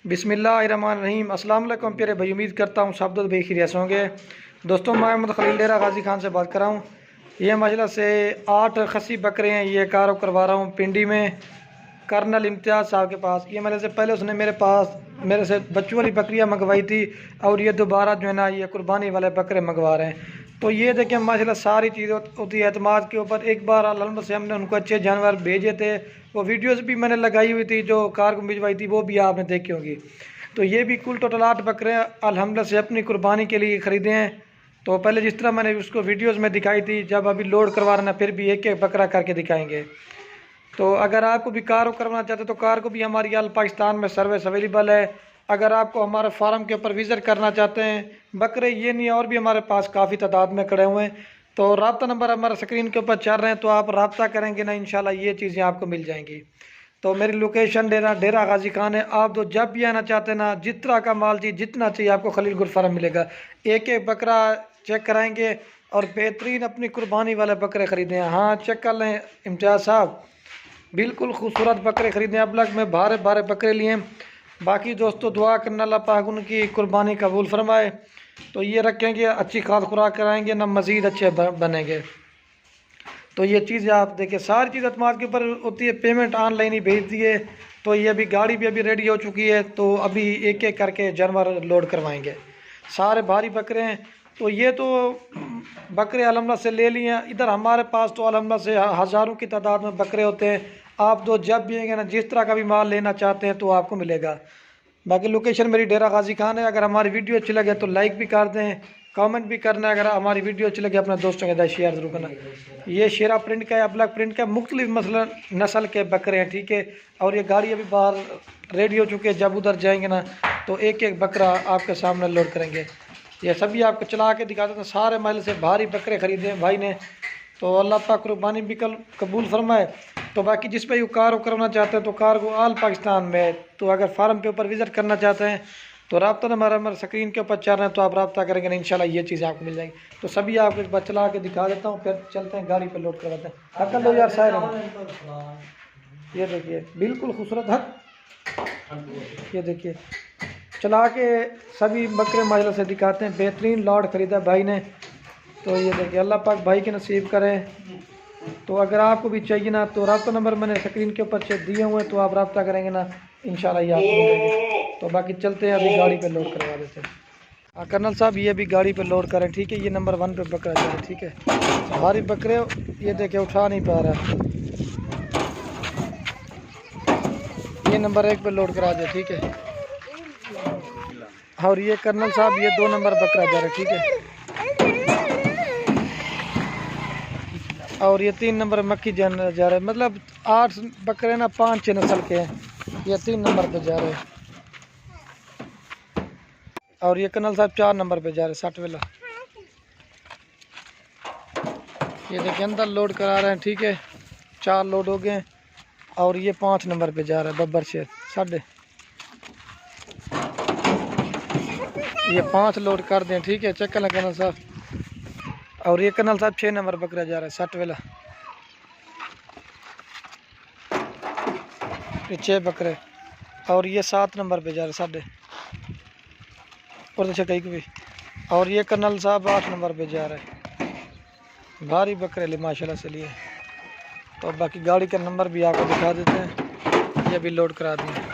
बिस्मिल्लाहिर्रहमानिर्रहीम। अस्सलाम वालेकुम प्यारे भाई, उम्मीद करता हूँ सब दोस्त बेखैरियत होंगे। दोस्तों, मैं मोहम्मद खलील डेरा गाजी खान से बात कर रहा हूँ। ये माशाल्लाह से 8 खसी बकरे हैं, ये कार करवा रहा हूँ पिंडी में कर्नल इम्तियाज़ साहब के पास। ये मतलब से पहले उसने मेरे से बच्चों वाली बकरियाँ मंगवाई थी और ये दोबारा जो है ना ये कुर्बानी वाले बकरे मंगवा रहे हैं। तो ये देखिए माशाल्लाह सारी चीज़ होती है एतमाद के ऊपर। एक बार अल्हम्दुलिल्लाह से हमने उनको अच्छे जानवर भेजे थे, वो वीडियोस भी मैंने लगाई हुई थी, जो कार को भिजवाई थी वो भी आपने देखी होंगी। तो ये भी कुल टोटल 8 बकरे अल्हम्दुलिल्लाह से अपनी कुर्बानी के लिए ख़रीदे हैं। तो पहले जिस तरह मैंने उसको वीडियोस में दिखाई थी, जब अभी लोड करवा रहे हैं फिर भी एक एक बकरा करके दिखाएंगे। तो अगर आपको भी कार करवाना चाहते हो तो कार को भी हमारी आल पाकिस्तान में सर्विस अवेलेबल है। अगर आपको हमारे फार्म के ऊपर विज़िट करना चाहते हैं, बकरे ये नहीं और भी हमारे पास काफ़ी तादाद में खड़े हुए हैं, तो रब्ता नंबर हमारा स्क्रीन के ऊपर चल रहे हैं, तो आप रब्ता करेंगे ना इंशाल्लाह ये चीज़ें आपको मिल जाएंगी। तो मेरी लोकेशन डेरा गाजी खान है। आप तो जब भी आना चाहते हैं ना, जिस तरह का माल चाहिए जितना चाहिए आपको खलील गुल फार्म मिलेगा। एक एक बकरा चेक कराएंगे और बेहतरीन अपनी कुर्बानी वाले बकरे ख़रीदे हैं। हाँ, चेक कर लें इम्तियाज़ साहब, बिल्कुल खूबसूरत बकरे ख़रीदे। अब लग में भारे भारे बकरे लिए। बाकी दोस्तों दुआ करना अल्लाह पाक उनकी कुर्बानी कबूल फरमाए। तो ये रखेंगे, अच्छी खाद खुराक कराएंगे ना, मज़ीद अच्छे बनेंगे। तो ये चीज़ें आप देखिए, सारी चीज़ अतमाद के ऊपर होती है। पेमेंट ऑनलाइन ही भेज दिए। तो ये अभी गाड़ी भी अभी रेडी हो चुकी है, तो अभी एक एक करके जानवर लोड करवाएंगे। सारे भारी बकरे हैं। तो ये तो बकरे अल्हम्दुलिल्लाह से ले लिए हैं। इधर हमारे पास तो अल्हम्दुलिल्लाह से हज़ारों की तादाद में बकरे होते हैं। आप तो जब भी आएंगे ना, जिस तरह का भी माल लेना चाहते हैं तो आपको मिलेगा। बाकी लोकेशन मेरी डेरा गाजी खान है। अगर हमारी वीडियो अच्छी लगे तो लाइक भी कर दें, कमेंट भी करना है। अगर हमारी वीडियो अच्छी लगे अपने दोस्तों के साथ शेयर जरूर करना। ये शेरा प्रिंट का है, अबलग प्रिंट का, मुख्तलिफ नस्ल के बकरे हैं, ठीक है। और ये गाड़ी अभी बाहर रेडी हो चुकी है, जब उधर जाएंगे ना तो एक एक बकरा आपके सामने लोड करेंगे। ये सभी आपको चला के दिखा देते हैं। सारे महल से भारी बकरे ख़रीदे हैं भाई ने, तो अल्लाह पाक कुर्बानी भी कबूल फरमाए। तो बाकी जिस पे कार करना चाहते हैं तो कार को आल पाकिस्तान में, तो अगर फार्म के ऊपर विज़िट करना चाहते हैं तो रब्ता नंबर हमारे स्क्रीन के ऊपर चल रहे हैं, तो आप रब्ता करेंगे ना इंशाल्लाह ये चीज़ें आपको मिल जाएंगी। तो सभी आपको एक बार चला के दिखा देता हूँ, फिर चलते हैं गाड़ी पे लोड करवाते हैं। अकल लो यार साहब, ये देखिए बिल्कुल खूबसूरत हक। ये देखिए चला के सभी बकरे माजला से दिखाते हैं। बेहतरीन लॉट ख़रीदा भाई ने। तो ये देखिए अल्लाह पाक भाई के नसीब करें। तो अगर आपको भी चाहिए ना तो रब्ता नंबर मैंने स्क्रीन के ऊपर दिए हुए हैं, तो आप रब्ता करेंगे ना इंशाल्लाह ये आपको मिलेंगे। तो बाकी चलते हैं, अभी गाड़ी पे लोड करवा देते हैं। हाँ कर्नल साहब, ये भी गाड़ी पे लोड करें, ठीक है। ये नंबर 1 पे बकरा जाए, ठीक है। भारी बकरे ये देखे उठा नहीं पा रहा, ये नंबर 1 पे लोड करा दे, ठीक है। और ये कर्नल साहब ये 2 नंबर बकरा जा रहा है, ठीक है। और ये 3 नंबर मक्खी जा रहा है। मतलब 8 बकरे ना 5-6 नस्ल के हैं, ये 3 नंबर पे जा रहे हैं। और ये कर्नल साहब 4 नंबर पे जा रहे हैं, 60 वाला। ये देखिए अंदर लोड करा रहे हैं, ठीक है। 4 लोड हो गए। और ये 5 नंबर पे जा रहा है बब्बर शेर 6.5। ये 5 लोड कर दें, ठीक है। चेक कर लें कर्नल साहब। और ये कर्नल साहब 6 नंबर बकरा जा रहा है 60 वाला। ये 6 बकरे। और ये 7 नंबर पे जा रहे 6.5 और अच्छा कहीं भी। और ये कर्नल साहब 8 नंबर पे जा रहा है। भारी बकरे ले माशाल्लाह से लिए। तो बाकी गाड़ी का नंबर भी आपको दिखा देते हैं, ये भी लोड करा दिए।